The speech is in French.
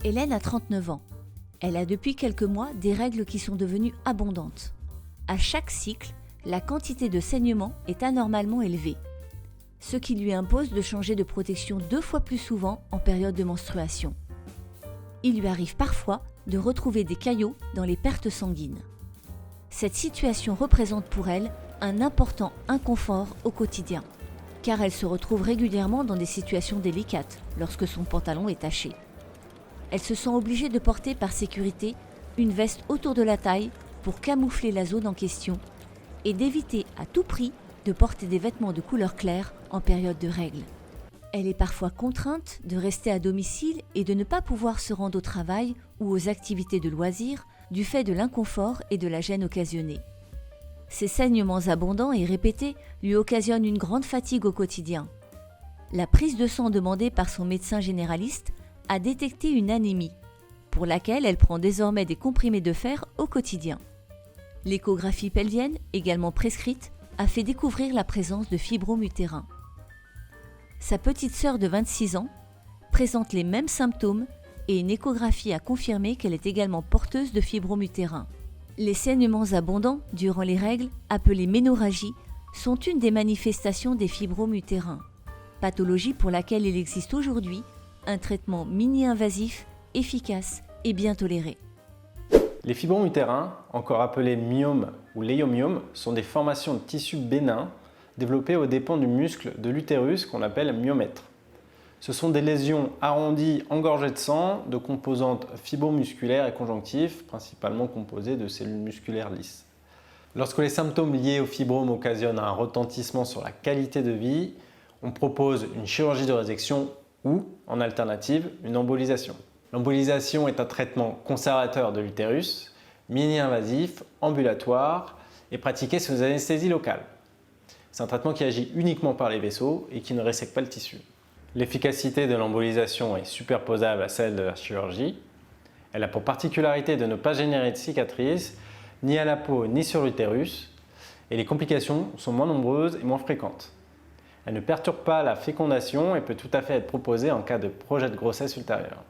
Hélène a 39 ans. Elle a depuis quelques mois des règles qui sont devenues abondantes. À chaque cycle, la quantité de saignement est anormalement élevée, ce qui lui impose de changer de protection 2 fois plus souvent en période de menstruation. Il lui arrive parfois de retrouver des caillots dans les pertes sanguines. Cette situation représente pour elle un important inconfort au quotidien, car elle se retrouve régulièrement dans des situations délicates lorsque son pantalon est taché. Elle se sent obligée de porter par sécurité une veste autour de la taille pour camoufler la zone en question et d'éviter à tout prix de porter des vêtements de couleur claire en période de règles. Elle est parfois contrainte de rester à domicile et de ne pas pouvoir se rendre au travail ou aux activités de loisirs du fait de l'inconfort et de la gêne occasionnée. Ces saignements abondants et répétés lui occasionnent une grande fatigue au quotidien. La prise de sang demandée par son médecin généraliste a détecté une anémie, pour laquelle elle prend désormais des comprimés de fer au quotidien. L'échographie pelvienne, également prescrite, a fait découvrir la présence de fibromes utérins. Sa petite sœur de 26 ans présente les mêmes symptômes et une échographie a confirmé qu'elle est également porteuse de fibromes utérins. Les saignements abondants durant les règles, appelées ménorrhagies, sont une des manifestations des fibromes utérins, pathologie pour laquelle il existe aujourd'hui un traitement mini-invasif, efficace et bien toléré. Les fibromes utérins, encore appelés myomes ou léomyomes, sont des formations de tissus bénins développées aux dépens du muscle de l'utérus qu'on appelle myomètre. Ce sont des lésions arrondies engorgées de sang, de composantes fibromusculaires et conjonctives, principalement composées de cellules musculaires lisses. Lorsque les symptômes liés aux fibromes occasionnent un retentissement sur la qualité de vie, on propose une chirurgie de résection ou, en alternative, une embolisation. L'embolisation est un traitement conservateur de l'utérus, mini-invasif, ambulatoire et pratiqué sous anesthésie locale. C'est un traitement qui agit uniquement par les vaisseaux et qui ne ressèque pas le tissu. L'efficacité de l'embolisation est superposable à celle de la chirurgie. Elle a pour particularité de ne pas générer de cicatrices, ni à la peau ni sur l'utérus, et les complications sont moins nombreuses et moins fréquentes. Elle ne perturbe pas la fécondation et peut tout à fait être proposée en cas de projet de grossesse ultérieur.